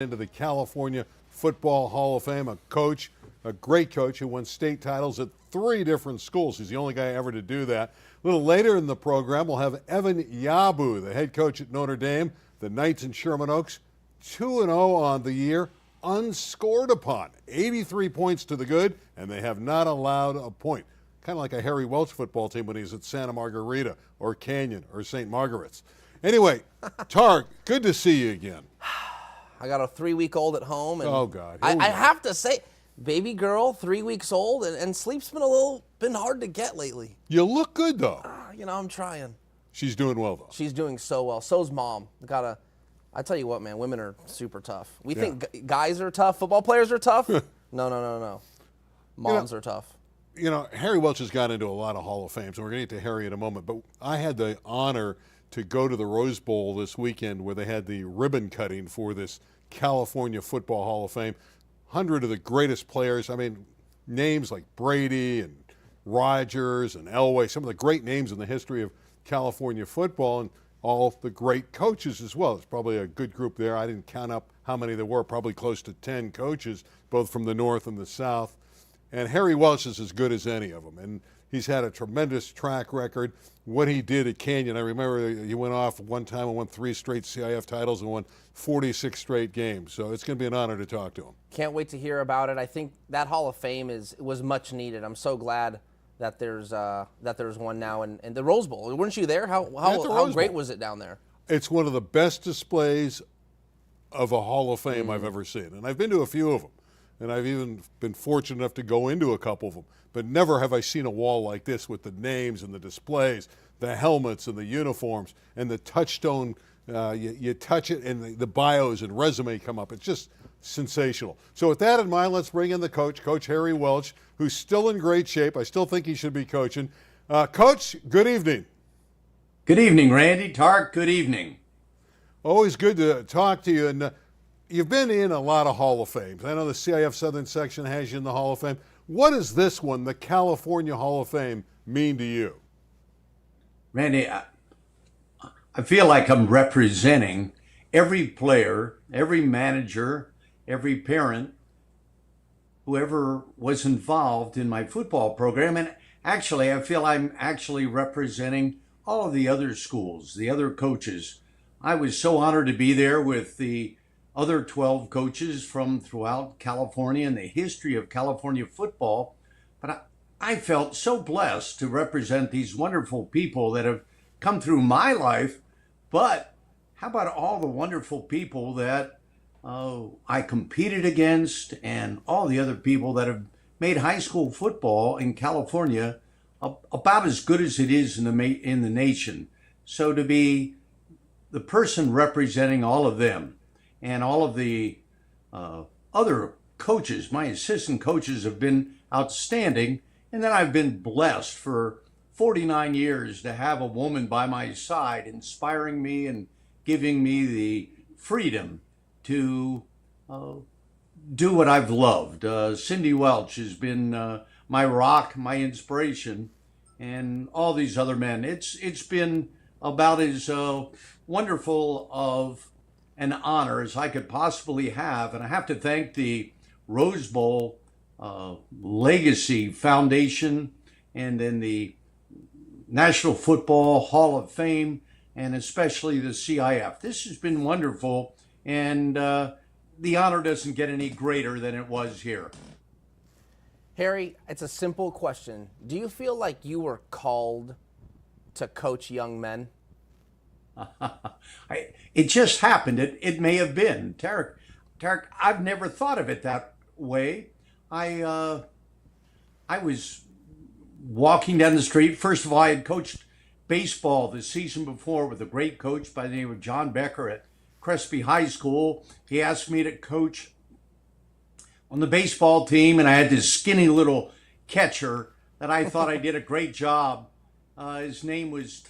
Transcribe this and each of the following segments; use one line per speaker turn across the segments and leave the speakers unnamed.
into the California Football Hall of Fame, a coach, a great coach who won state titles at 3 different schools. He's the only guy ever to do that. A little later in the program, we'll have Evan Yabu, the head coach at Notre Dame, the Knights in Sherman Oaks, 2-0 on the year, unscored upon, 83 points to the good, and they have not allowed a point. Kind of like a Harry Welch football team when he's at Santa Margarita or Canyon or St. Margaret's. Anyway, Tarek, good to see you again.
I got a 3-week-old at home. And
oh, God.
I have to say, baby girl, 3 weeks old, and sleep's been hard to get lately.
You look good, though.
I'm trying.
She's doing well, though.
She's doing so well. So's mom. I tell you what, man, women are super tough. We think guys are tough, football players are tough. No. Moms are tough.
You know, Harry Welch has got into a lot of Hall of Fames, and we're going to get to Harry in a moment, but I had the honor to go to the Rose Bowl this weekend where they had the ribbon cutting for this California Football Hall of Fame. 100 of the greatest players. I mean, names like Brady and Rogers and Elway, some of the great names in the history of California football, and all the great coaches as well. It's probably a good group there. I didn't count up how many there were, probably close to 10 coaches, both from the North and the South. And Harry Welch is as good as any of them. And he's had a tremendous track record. What he did at Canyon, I remember he went off one time and won 3 straight CIF titles and won 46 straight games. So it's going to be an honor to talk to him.
Can't wait to hear about it. I think that Hall of Fame was much needed. I'm so glad that there's one now in the Rose Bowl. Weren't you there? How great was it down there?
It's one of the best displays of a Hall of Fame I've ever seen. And I've been to a few of them. And I've even been fortunate enough to go into a couple of them. But never have I seen a wall like this with the names and the displays, the helmets and the uniforms, and the touchstone. You touch it and the bios and resume come up. It's just sensational. So with that in mind, let's bring in the coach, Coach Harry Welch, who's still in great shape. I still think he should be coaching. Coach, good evening.
Good evening, Randy. Tarek, good evening.
Always good to talk to you. And you've been in a lot of Hall of Fames. I know the CIF Southern Section has you in the Hall of Fame. What does this one, the California Hall of Fame, mean to you?
Randy, I feel like I'm representing every player, every manager, every parent, whoever was involved in my football program. And actually, I feel I'm actually representing all of the other schools, the other coaches. I was so honored to be there with the other 12 coaches from throughout California and the history of California football. But I felt so blessed to represent these wonderful people that have come through my life. But how about all the wonderful people that I competed against and all the other people that have made high school football in California about as good as it is in the nation. So to be the person representing all of them, and all of the other coaches, my assistant coaches, have been outstanding. And then I've been blessed for 49 years to have a woman by my side, inspiring me and giving me the freedom to do what I've loved. Cindy Welch has been my rock, my inspiration, and all these other men. It's been about as wonderful of an honor as I could possibly have. And I have to thank the Rose Bowl Legacy Foundation and then the National Football Hall of Fame, and especially the CIF. This has been wonderful, and the honor doesn't get any greater than it was here.
Harry, it's a simple question. Do you feel like you were called to coach young men?
It just happened. It may have been. Tarek, I've never thought of it that way. I was walking down the street. First of all, I had coached baseball the season before with a great coach by the name of John Becker at Crespi High School. He asked me to coach on the baseball team, and I had this skinny little catcher that I thought I did a great job. His name was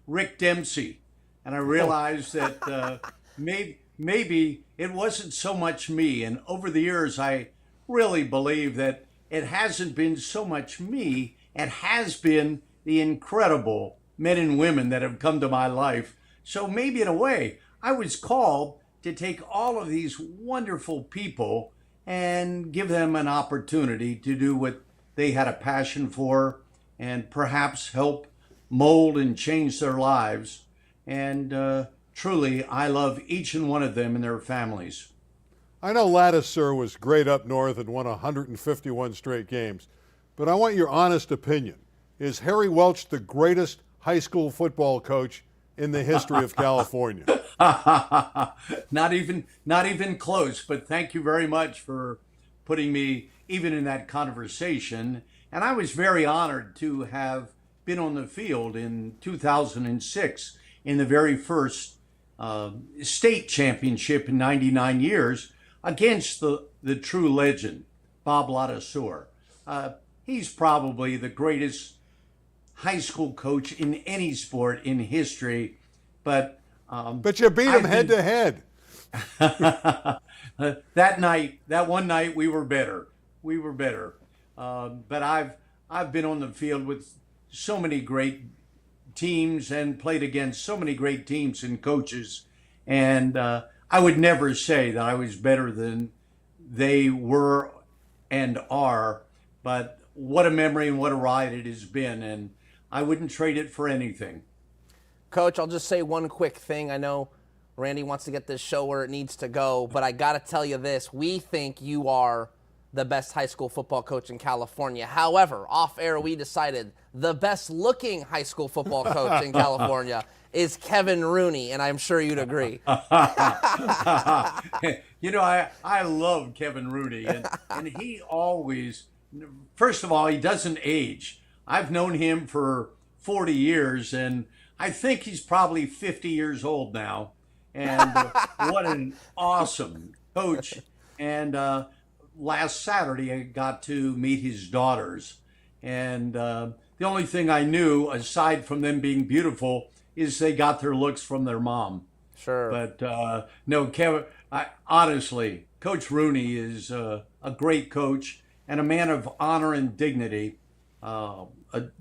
Rick Dempsey. And I realized that maybe it wasn't so much me. And over the years, I really believe that it hasn't been so much me. It has been the incredible men and women that have come to my life. So maybe in a way, I was called to take all of these wonderful people and give them an opportunity to do what they had a passion for and perhaps help mold and change their lives. And truly, I love each and one of them and their families.
I know Lattiser was great up north and won 151 straight games, but I want your honest opinion. Is Harry Welch the greatest high school football coach in the history of California?
Not even close, but thank you very much for putting me even in that conversation. And I was very honored to have been on the field in 2006 in the very first state championship in 99 years against the true legend, Bob Lattiser. He's probably the greatest high school coach in any sport in history, but
you beat him head to head.
That one night, we were better. But I've been on the field with so many great teams and played against so many great teams and coaches, and I would never say that I was better than they were and are. But what a memory and what a ride it has been, and I wouldn't trade it for anything.
Coach, I'll just say one quick thing. I know Randy wants to get this show where it needs to go, but I got to tell you this. We think you are the best high school football coach in California. However, off air, we decided the best looking high school football coach in California is Kevin Rooney, and I'm sure you'd agree.
You know, I love Kevin Rooney, and he always, first of all, he doesn't age. I've known him for 40 years, and I think he's probably 50 years old now. And what an awesome coach. And last Saturday, I got to meet his daughters. And the only thing I knew, aside from them being beautiful, is they got their looks from their mom.
Sure.
But no, Kevin, honestly, Coach Rooney is a great coach and a man of honor and dignity.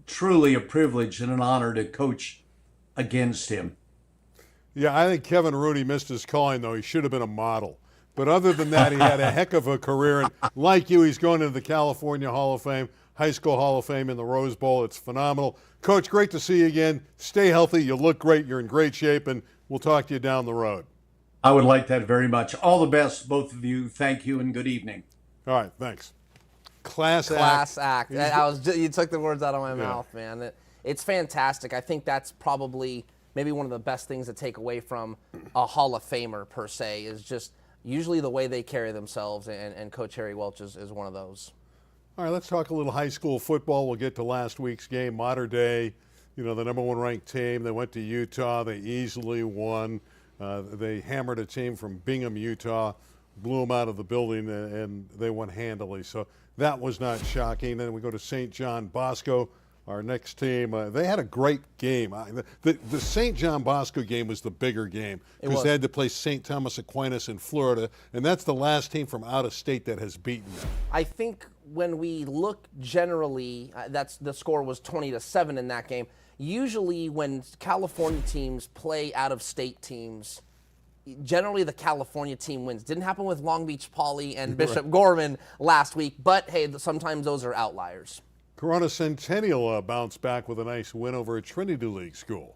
Truly a privilege and an honor to coach against him.
Yeah, I think Kevin Rooney missed his calling, though. He should have been a model. But other than that, he had a heck of a career. And like you, he's going into the California Hall of Fame, High School Hall of Fame in the Rose Bowl. It's phenomenal. Coach, great to see you again. Stay healthy. You look great. You're in great shape, and we'll talk to you down the road.
I would like that very much. All the best, both of you. Thank you and good evening.
All right, thanks. Class
act. You took the words out of my mouth, man. It's fantastic. I think that's probably maybe one of the best things to take away from a Hall of Famer per se is just usually the way they carry themselves, and Coach Harry Welch is one of those.
All right, let's talk a little high school football. We'll get to last week's game. Mater Dei, the number one ranked team. They went to Utah. They easily won. They hammered a team from Bingham, Utah, blew them out of the building, and they won handily. So that was not shocking. Then we go to St. John Bosco, our next team. They had a great game. The St. John Bosco game was the bigger game because they had to play St. Thomas Aquinas in Florida, and that's the last team from out of state that has beaten them.
I think when we look generally, the score was 20-7 in that game. Usually when California teams play out-of-state teams, generally the California team wins. Didn't happen with Long Beach Poly and Bishop Gorman last week, but hey, sometimes those are outliers. Corona
Centennial bounced back with a nice win over a Trinity League school.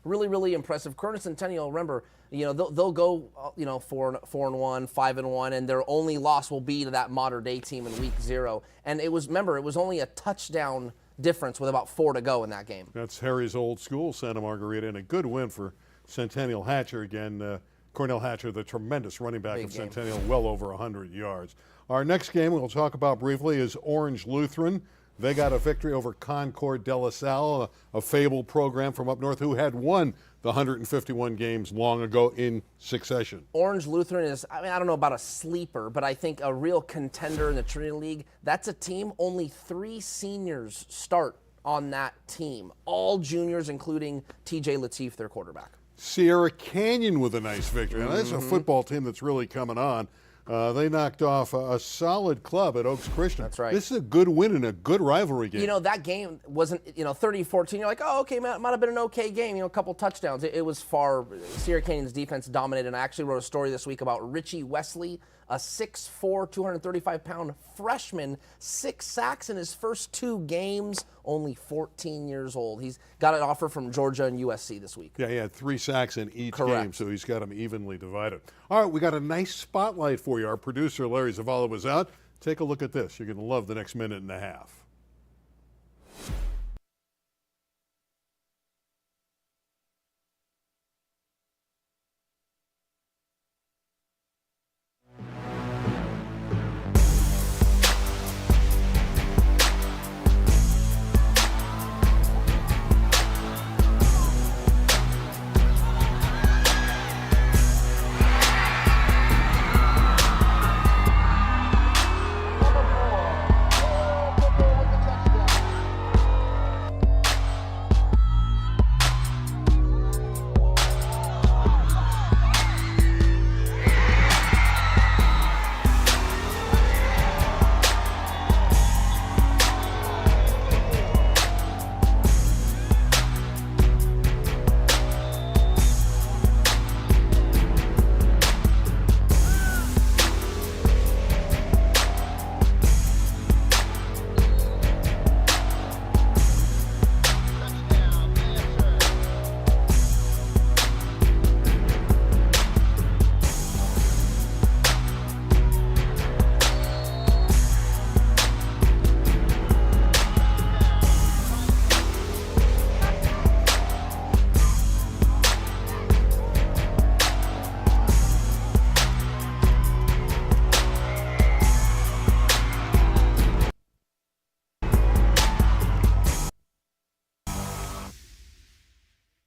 Really, really impressive. Corona Centennial, remember, they'll go 4-1, 5-1, and their only loss will be to that Mater Dei team in week 0. And it was only a touchdown difference with about 4 to go in that game.
That's Harry's old school, Santa Margarita, and a good win for Centennial. Hatcher again. Cornell Hatcher, the tremendous running back of Centennial, well over 100 yards. Our next game we'll talk about briefly is Orange Lutheran. They got a victory over Concord de La Salle, a fabled program from up north who had won the 151 games long ago in succession.
Orange Lutheran is, I don't know about a sleeper, but I think a real contender in the Trinity League. That's a team, only 3 seniors start on that team. All juniors, including TJ Lateef, their quarterback.
Sierra Canyon with a nice victory. Now, that's a football team that's really coming on. They knocked off a solid club at Oaks Christian.
That's right.
This is a good win in a good rivalry game.
You know, that game wasn't, 30-14. You're like, oh, okay, man, it might have been an okay game, a couple touchdowns. It was far. Sierra Canyon's defense dominated. And I actually wrote a story this week about Richie Wesley, a 6'4", 235-pound freshman, 6 sacks in his first 2 games, only 14 years old. He's got an offer from Georgia and USC this week.
Yeah, he had 3 sacks in each
Correct.
game, so he's got them evenly divided. All right, we got a nice spotlight for you. Our producer, Larry Zavala, was out. Take a look at this. You're going to love the next minute and a half.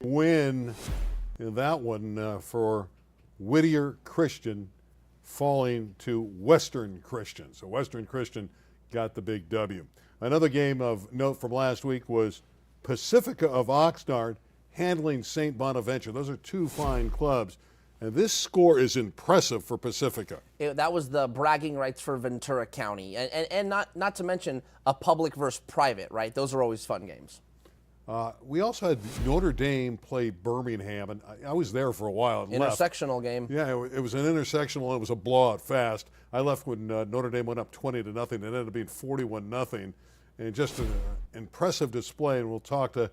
Win in that one for Whittier Christian falling to Western Christian. So Western Christian got the big W. Another game of note from last week was Pacifica of Oxnard handling St. Bonaventure. Those are 2 fine clubs. And this score is impressive for Pacifica.
That was the bragging rights for Ventura County. And not to mention a public versus private, right? Those are always fun games.
We also had Notre Dame play Birmingham, and I was there for a while and left.
Intersectional game.
Yeah, it was an intersectional, and it was a blowout fast. I left when Notre Dame went up 20-0. It ended up being 41-0, and just an impressive display. And we'll talk to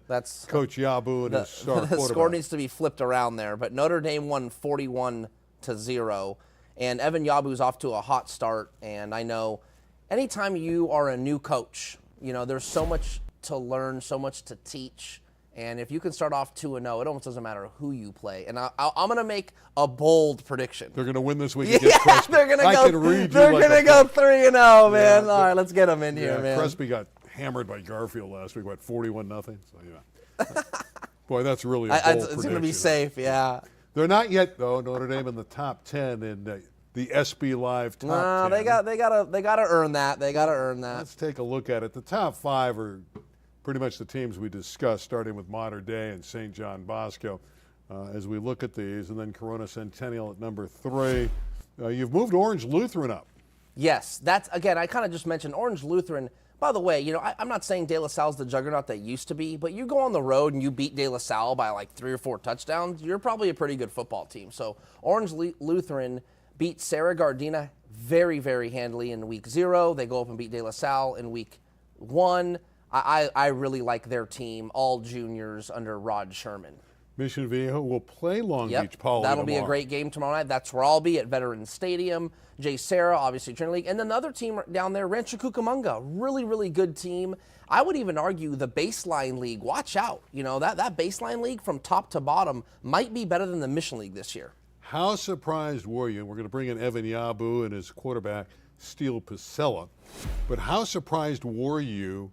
Coach Yabu and his star quarterback.
The score needs to be flipped around there, but Notre Dame won 41-0, and Evan Yabu's off to a hot start. And I know anytime you are a new coach, there's so much to learn, so much to teach, and if you can start off 2-0, it almost doesn't matter who you play. And I'm going to make a bold prediction.
They're going to win this week against Crespi.
They're going to go 3-0, man. Yeah, all right, let's get them in here, man.
Crespi got hammered by Garfield last week, 41-0. So yeah, boy, that's really a bold prediction.
It's going to be safe, yeah.
They're not yet though. Notre Dame in the top 10 in the SB Live top 10.
They got to earn that. They got to earn that.
Let's take a look at it. The top 5 are pretty much the teams we discussed, starting with Mater Dei and St. John Bosco. As we look at these, and then Corona Centennial at number 3. You've moved Orange Lutheran up.
Yes, that's, again, I kind of just mentioned Orange Lutheran. By the way, I'm not saying De La Salle's the juggernaut they used to be, but you go on the road and you beat De La Salle by like 3 or 4 touchdowns, you're probably a pretty good football team. So Orange Lutheran beat Sarah Gardena very, very handily in week 0. They go up and beat De La Salle in week 1. I really like their team, all juniors under Rod Sherman.
Mission Viejo will play Long Beach Poly
That'll be
tomorrow.
a great game tomorrow night. That's where I'll be, at Veterans Stadium. Jay Sarah, obviously Trinity League. And then the other team down there, Rancho Cucamonga, really, really good team. I would even argue the Baseline League, watch out. That Baseline League from top to bottom might be better than the Mission League this year.
How surprised were you? And we're going to bring in Evan Yabu and his quarterback, Steele Pizzella. But how surprised were you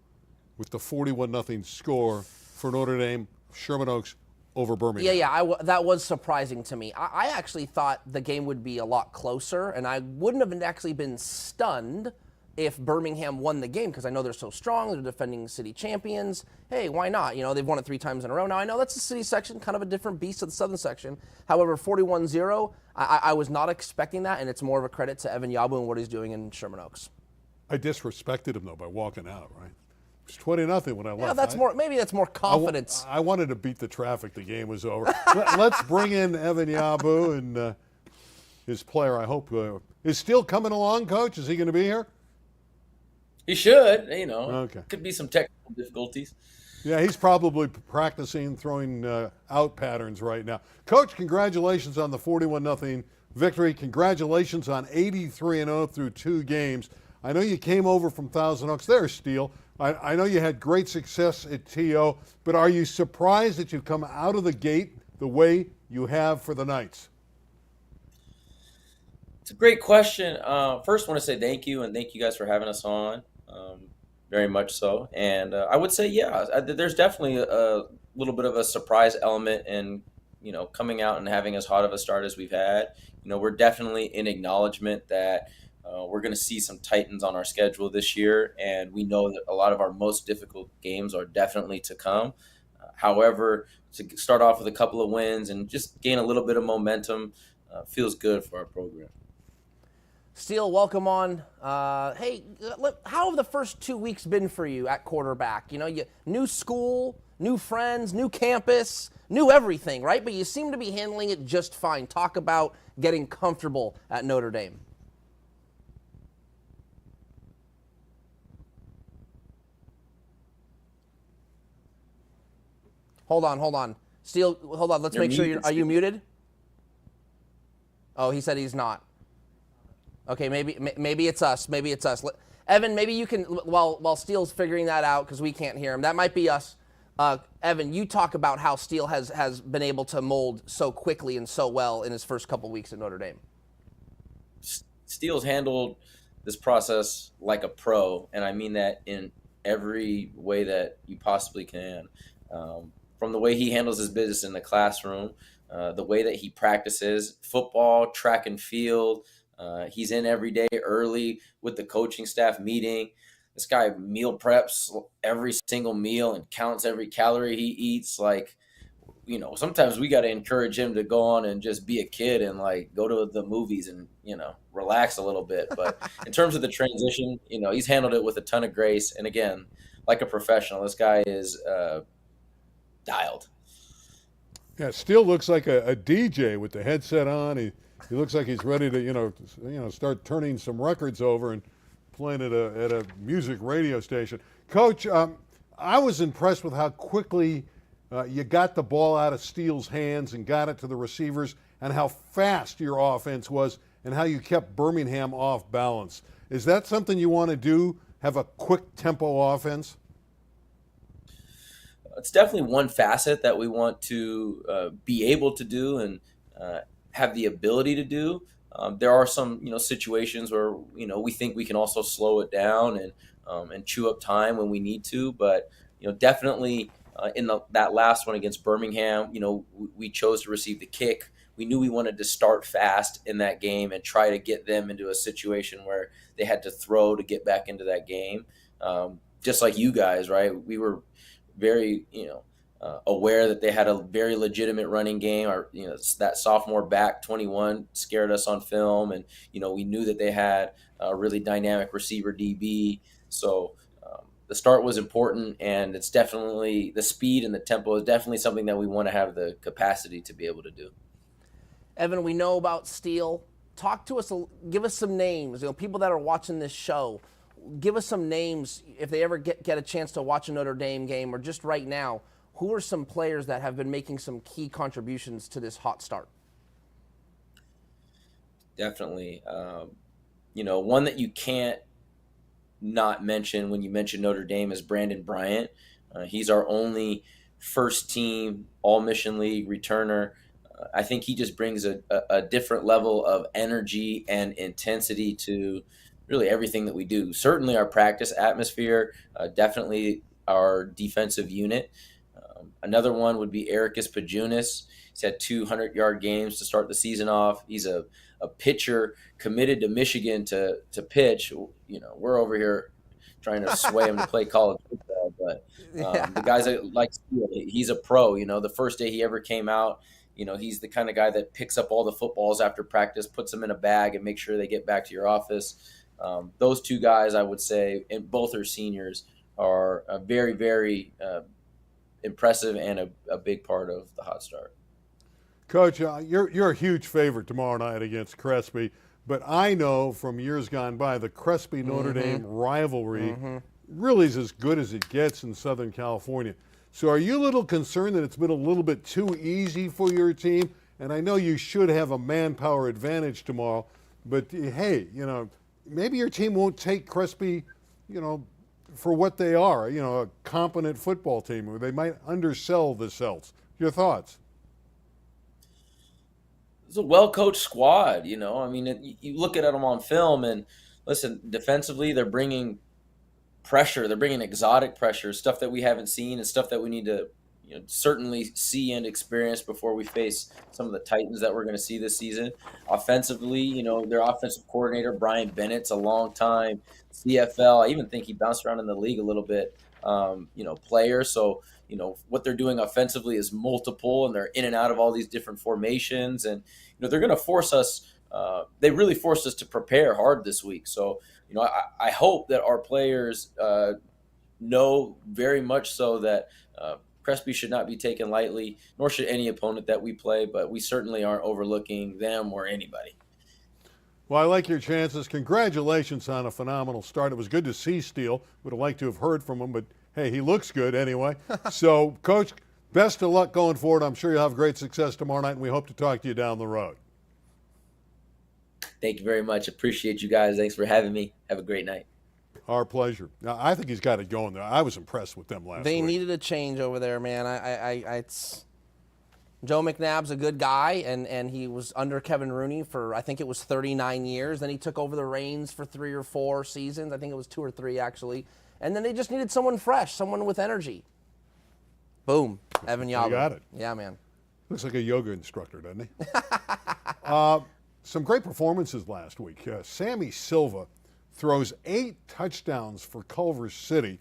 with the 41-0 score for Notre Dame, Sherman Oaks, over Birmingham?
That was surprising to me. I actually thought the game would be a lot closer, and I wouldn't have actually been stunned if Birmingham won the game, because I know they're so strong, they're defending city champions. Hey, why not? They've won it 3 times in a row. Now, I know that's the city section, kind of a different beast of the southern section. However, 41-0, I was not expecting that, and it's more of a credit to Evan Yabu and what he's doing in Sherman Oaks.
I disrespected him, though, by walking out, right? It was 20-0 when I left.
Yeah, maybe that's more confidence.
I wanted to beat the traffic. The game was over. Let's bring in Evan Yabu and his player, I hope. Is Steele coming along, Coach? Is he going to be here?
He should,
Okay.
Could be some technical difficulties.
Yeah, he's probably practicing throwing out patterns right now. Coach, congratulations on the 41-0 victory. Congratulations on 83-0 through 2 games. I know you came over from Thousand Oaks. There's Steele. I know you had great success at TO, but are you surprised that you've come out of the gate the way you have for the Knights?
It's a great question. First, I want to say thank you, and thank you guys for having us on. Very much so. And I would say, yeah, there's definitely a little bit of a surprise element in, coming out and having as hot of a start as we've had. We're definitely in acknowledgement that we're going to see some Titans on our schedule this year, and we know that a lot of our most difficult games are definitely to come. However, to start off with a couple of wins and just gain a little bit of momentum feels good for our program.
Steele, welcome on. Hey, how have the first 2 weeks been for you at quarterback? New school, new friends, new campus, new everything, right? But you seem to be handling it just fine. Talk about getting comfortable at Notre Dame. Hold on. Steele, hold on. Let's make sure are you muted? Oh, he said he's not. Okay, maybe it's us. Evan, maybe you can, while Steele's figuring that out, because we can't hear him. That might be us. Evan, you talk about how Steele has been able to mold so quickly and so well in his first couple weeks at Notre Dame.
Steele's handled this process like a pro, and I mean that in every way that you possibly can. From the way he handles his business in the classroom, the way that he practices football, track and field. He's in every day early with the coaching staff meeting. This guy meal preps every single meal and counts every calorie he eats. Sometimes we got to encourage him to go on and just be a kid and go to the movies and, relax a little bit. But in terms of the transition, he's handled it with a ton of grace. And again, like a professional, this guy is dialed.
Yeah, Steele looks like a DJ with the headset on. He looks like he's ready to, start turning some records over and playing at a music radio station. Coach, I was impressed with how quickly you got the ball out of Steele's hands and got it to the receivers, and how fast your offense was, and how you kept Birmingham off balance. Is that something you want to do? Have a quick tempo offense?
It's definitely one facet that we want to be able to do and have the ability to do. There are some, situations where, we think we can also slow it down and chew up time when we need to. But, definitely in that last one against Birmingham, we chose to receive the kick. We knew we wanted to start fast in that game and try to get them into a situation where they had to throw to get back into that game. Just like you guys, right? We were very, aware that they had a very legitimate running game. Or that sophomore back 21 scared us on film, and we knew that they had a really dynamic receiver DB. So the start was important, and it's definitely the speed and the tempo is definitely something that we want to have the capacity to be able to do.
Evan, we know about Steele. Talk to us, give us some names. People that are watching this show, give us some names if they ever get a chance to watch a Notre Dame game, or just right now. Who are some players that have been making some key contributions to this hot start?
Definitely. One that you can't not mention when you mention Notre Dame is Brandon Bryant. He's our only first team All-Mission League returner. I think he just brings a different level of energy and intensity to really everything that we do. Certainly our practice atmosphere, definitely our defensive unit. Another one would be Ericus Pajunas. He's had 200-yard games to start the season off. He's a a pitcher committed to Michigan to pitch. We're over here trying to sway him to play college football, but the guys that like Steele, he's a pro. The first day he ever came out, he's the kind of guy that picks up all the footballs after practice, puts them in a bag, and makes sure they get back to your office. Those two guys, I would say, and both are seniors, are very, very impressive and a big part of the hot start.
Coach, you're a huge favorite tomorrow night against Crespi, but I know from years gone by the Crespi-Notre Dame rivalry really is as good as it gets in Southern California. So are you a little concerned that it's been a little bit too easy for your team? And I know you should have a manpower advantage tomorrow, but hey, maybe your team won't take Crespi, for what they are, a competent football team, or they might undersell the Celts. Your thoughts?
It's a well-coached squad, you look at them on film, and listen, defensively, they're bringing pressure. They're bringing exotic pressure, stuff that we haven't seen and stuff that we need to certainly see and experience before we face some of the Titans that we're going to see this season. Offensively, their offensive coordinator, Brian Bennett's a long-time CFL. I even think he bounced around in the league a little bit, player. So, what they're doing offensively is multiple, and they're in and out of all these different formations. And, they're going to force us. They really forced us to prepare hard this week. So, I hope that our players know very much so that Crespi should not be taken lightly, nor should any opponent that we play, but we certainly aren't overlooking them or anybody.
Well, I like your chances. Congratulations on a phenomenal start. It was good to see Steele. Would have liked to have heard from him, but hey, he looks good anyway. So, Coach, best of luck going forward. I'm sure you'll have great success tomorrow night, and we hope to talk to you down the road.
Thank you very much. Appreciate you guys. Thanks for having me. Have a great night.
Our pleasure. Now, I think he's got it going there. I was impressed with them last week.
They needed a change over there, man. It's Joe McNabb's a good guy, and he was under Kevin Rooney for, I think it was 39 years. Then he took over the reins for 3 or 4 seasons. I think it was 2 or 3, actually. And then they just needed someone fresh, someone with energy. Boom. Evan Yabu.
You got it.
Yeah, man.
Looks like a yoga instructor, doesn't he? Some great performances last week. Sammy Silva throws 8 touchdowns for Culver City.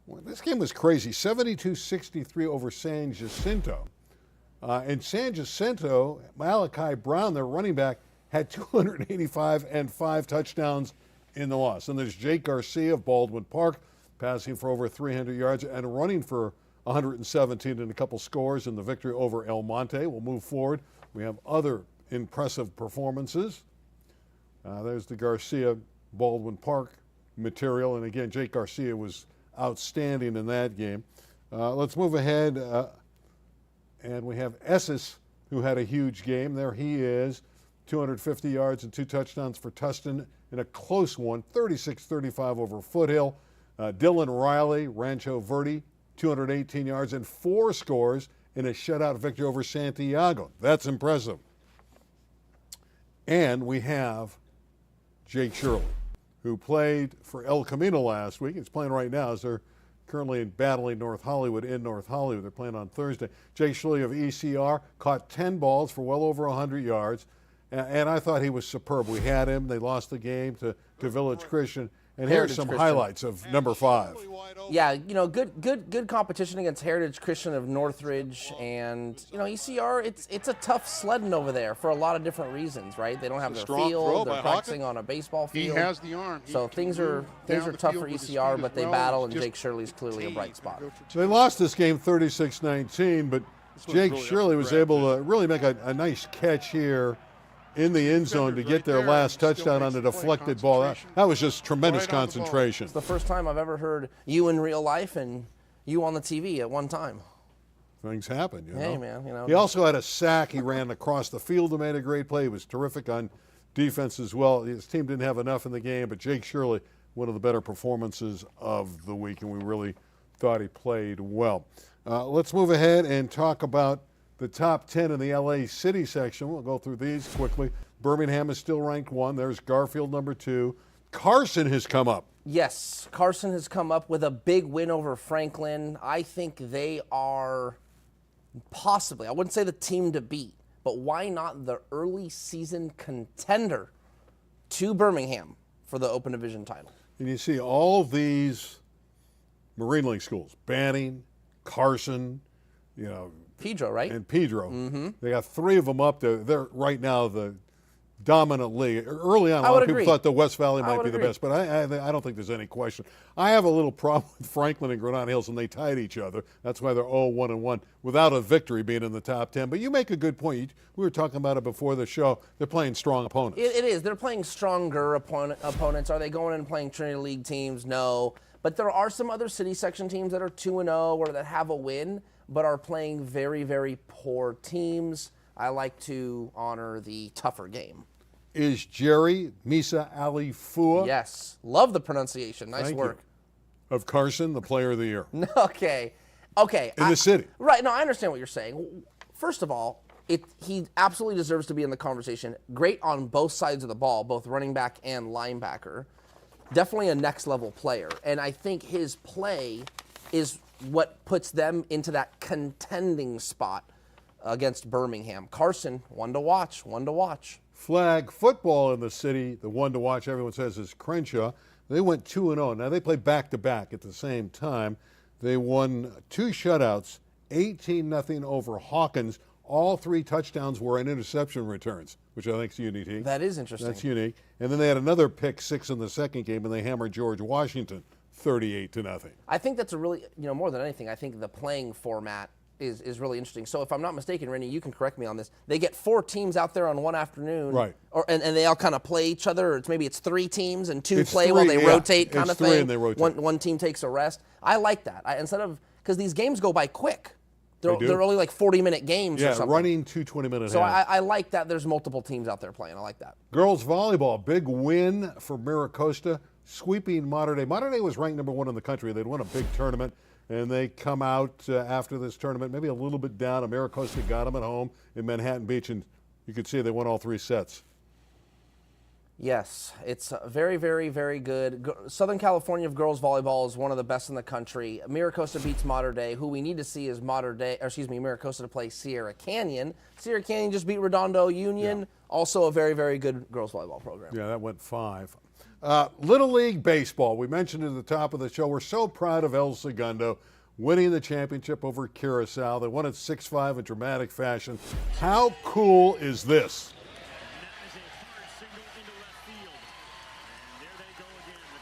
Well, this game was crazy, 72-63 over San Jacinto. And San Jacinto, Malachi Brown, their running back, had 285 and 5 touchdowns in the loss. And there's Jake Garcia of Baldwin Park, passing for over 300 yards and running for 117 and a couple scores in the victory over El Monte. We'll move forward. We have other impressive performances. There's the Garcia Baldwin Park material, and again, Jake Garcia was outstanding in that game. Let's move ahead, and we have Esses, who had a huge game. There he is, 250 yards and 2 touchdowns for Tustin in a close one, 36-35 over Foothill. Dylan Riley, Rancho Verde, 218 yards and 4 scores in a shutout victory over Santiago. That's impressive. And we have Jake Shirley, who played for El Camino last week. He's playing right now as they're currently in battling North Hollywood in North Hollywood. They're playing on Thursday. Jake Shirley of ECR caught 10 balls for well over 100 yards, and I thought he was superb. We had him. They lost the game to Village Christian. And here's some highlights of number 5.
Yeah, good competition against Heritage Christian of Northridge, and ECR. It's a tough sledding over there for a lot of different reasons, right? They don't have their field. They're practicing on a baseball field.
He has the arm.
So things are tough for ECR, but they battle, and Jake Shirley's clearly a bright spot.
They lost this game 36-19, but Jake Shirley was able to really make a nice catch here in the end zone to get their last touchdown on a deflected ball. That was just tremendous concentration.
It's the first time I've ever heard you in real life and you on the TV at one time.
Things happen,
Hey, man,
He also had a sack. He ran across the field and made a great play. He was terrific on defense as well. His team didn't have enough in the game, but Jake Shirley, one of the better performances of the week, and we really thought he played well. Let's move ahead and talk about the top 10 in the LA City section. We'll go through these quickly. Birmingham is still ranked 1. There's Garfield, number 2. Carson has come up.
Yes, Carson has come up with a big win over Franklin. I think they are possibly, I wouldn't say the team to beat, but why not the early season contender to Birmingham for the Open Division title?
And you see all these Marine League schools, Banning, Carson,
Pedro, right?
and Pedro. They got 3 of them up there. They're right now the dominant league. Early on, a lot of people thought the West Valley might be the best, but I don't think there's any question. I have a little problem with Franklin and Granada Hills, and they tied each other. That's why they're 0-1-1 without a victory being in the top 10. But you make a good point. We were talking about it before the show. They're playing strong opponents.
It is. They're playing stronger opponents. Are they going in and playing Trinity League teams? No. But there are some other city section teams that are 2-0 or that have a win, but are playing very, very poor teams. I like to honor the tougher game.
Is Jerry Misa Ali Fua
Yes. Love the pronunciation. Nice
Thank
work.
you. Of Carson the player of the year?
Okay.
In the city.
Right. No, I understand what you're saying. First of all, he absolutely deserves to be in the conversation. Great on both sides of the ball, both running back and linebacker. Definitely a next level player. And I think his play is what puts them into that contending spot against Birmingham. Carson, one to watch.
Flag football in the city, the one to watch, everyone says, is Crenshaw. They went 2-0. Now, they played back-to-back at the same time. They won 2 shutouts, 18-0 over Hawkins. All 3 touchdowns were in interception returns, which I think is unique.
That is interesting.
That's unique. And then they had another pick 6 in the second game, and they hammered George Washington 38-0.
I think that's a really, more than anything, I think the playing format is really interesting. So if I'm not mistaken, Randy, you can correct me on this. They get 4 teams out there on one afternoon,
right?
And they all kind of play each other. Or maybe it's 3 teams and 2 play
3,
while they rotate, kind of thing.
And they rotate.
One team takes a rest. I like that. Because these games go by quick. They're only like 40-minute games or something.
Yeah, running 2 20-minute halves.
So I like that there's multiple teams out there playing. I like that.
Girls volleyball, big win for Miracosta, sweeping Mater Dei. Mater Dei was ranked number 1 in the country. They'd won a big tournament, and they come out after this tournament maybe a little bit down. Miracosta got them at home in Manhattan Beach, and you could see they won all 3 sets.
Yes, it's very, very, very good. Southern California of girls volleyball is one of the best in the country. Miracosta beats Mater Dei. Who we need to see is Miracosta to play Sierra Canyon. Sierra Canyon just beat Redondo Union. Yeah. Also a very, very good girls volleyball program.
Yeah, that went 5. Little League Baseball. We mentioned at the top of the show, we're so proud of El Segundo winning the championship over Curacao. They won it 6-5 in dramatic fashion. How cool is this?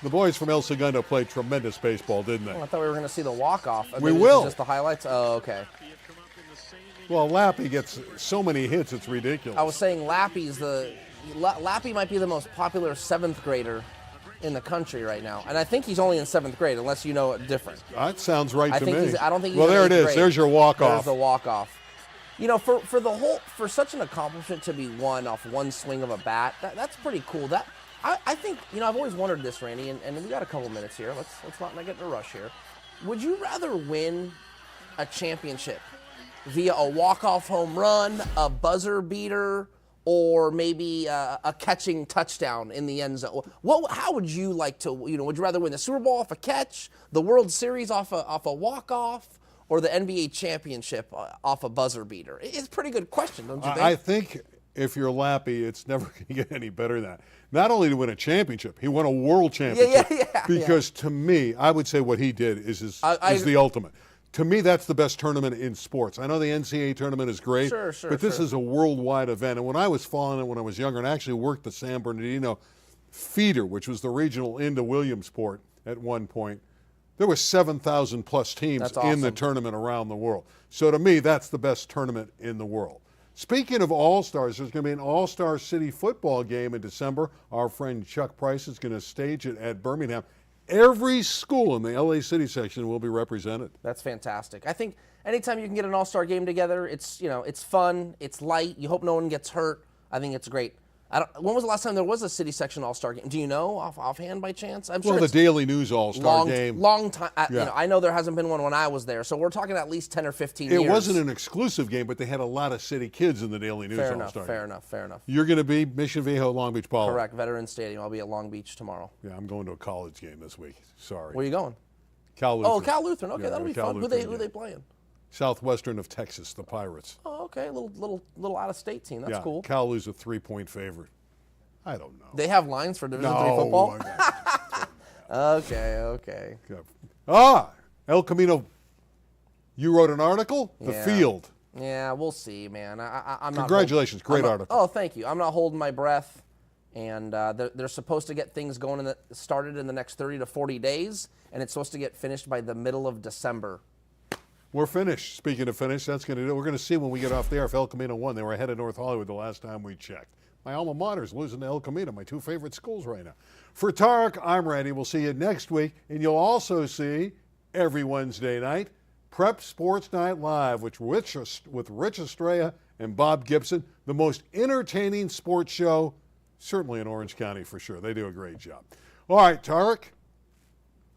The boys from El Segundo played tremendous baseball, didn't they?
Oh, I thought we were going to see the walk-off.
We will.
Just the highlights? Oh, okay.
Well, Lappy gets so many hits, it's ridiculous.
I was saying Lappy might be the most popular 7th grader in the country right now. And I think he's only in 7th grade, unless you know it different.
That sounds right to me.
I don't think he's
well, there
in
it is.
grade.
There's your walk-off.
There's the walk-off. For such an accomplishment to be won off one swing of a bat, that's pretty cool. I think, I've always wondered this, Randy, and we got a couple minutes here. Let's not get in a rush here. Would you rather win a championship via a walk-off home run, a buzzer beater, or maybe a catching touchdown in the end zone? How would you like to, would you rather win the Super Bowl off a catch, the World Series off a walk-off, or the NBA championship off a buzzer beater? It's a pretty good question, don't you think?
I think if you're Lappy, it's never going to get any better than that. Not only to win a championship, he won a world championship. Because to me, I would say what he did is the ultimate. To me, that's the best tournament in sports. I know the NCAA tournament is great, but this is a worldwide event. And when I was following it when I was younger and actually worked the San Bernardino feeder, which was the regional into Williamsport at one point, there were 7,000 plus teams in the tournament around the world. So to me, that's the best tournament in the world. Speaking of All-Stars, there's going to be an All-Star City football game in December. Our friend Chuck Price is going to stage it at Birmingham. Every school in the LA City section will be represented.
That's fantastic. I think anytime you can get an all-star game together, it's fun, it's light. You hope no one gets hurt. I think it's great. When was the last time there was a city section all-star game? Do you know offhand by chance? I'm sure
the Daily News all-star game.
Long time. I know there hasn't been one when I was there, so we're talking at least 10 or 15 years.
It wasn't an exclusive game, but they had a lot of city kids in the Daily News all-star game.
Fair enough.
You're going to be Mission Viejo, Long Beach Poly.
Correct, Veterans Stadium. I'll be at Long Beach tomorrow.
Yeah, I'm going to a college game this week. Sorry.
Where are you going?
Cal Lutheran.
Oh, Cal Lutheran. Okay,
yeah,
that'll be fun. Who they playing?
Southwestern of Texas, the Pirates.
Oh, okay. A little out-of-state team. That's
Yeah,
cool.
Cal is a 3-point favorite. I don't know.
They have lines for Division III football? Okay.
El Camino, you wrote an article? The
Yeah.
Field.
Yeah, we'll see, man. I'm
Congratulations. Great article.
Oh, thank you. I'm not holding my breath. And they're supposed to get things going started in the next 30 to 40 days, and it's supposed to get finished by the middle of December.
We're finished. Speaking of finished, that's going to do. We're going to see when we get off the air if El Camino won. They were ahead of North Hollywood the last time we checked. My alma mater's losing to El Camino, my two favorite schools right now. For Tarek, I'm Randy. We'll see you next week, and you'll also see every Wednesday night Prep Sports Night Live with Rich Estrella and Bob Gibson, the most entertaining sports show, certainly in Orange County for sure. They do a great job. All right, Tarek,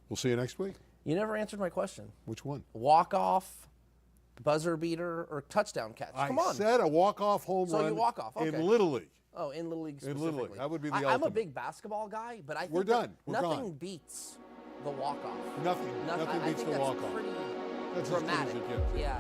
we'll see you next week.
You never answered my question.
Which one?
Walk-off, buzzer beater, or touchdown catch? Come on.
I said a walk-off home
So
run
you walk off, okay.
in Little League.
Oh, in Little League
In
specifically.
Little League. That would be the
I'm a
ultimate.
big basketball guy, but I think
We're done. We're
nothing
gone.
beats the walk-off.
Nothing
I
beats
think
the
that's
walk-off.
pretty
That's as good as
dramatic.
it gets.
Yeah.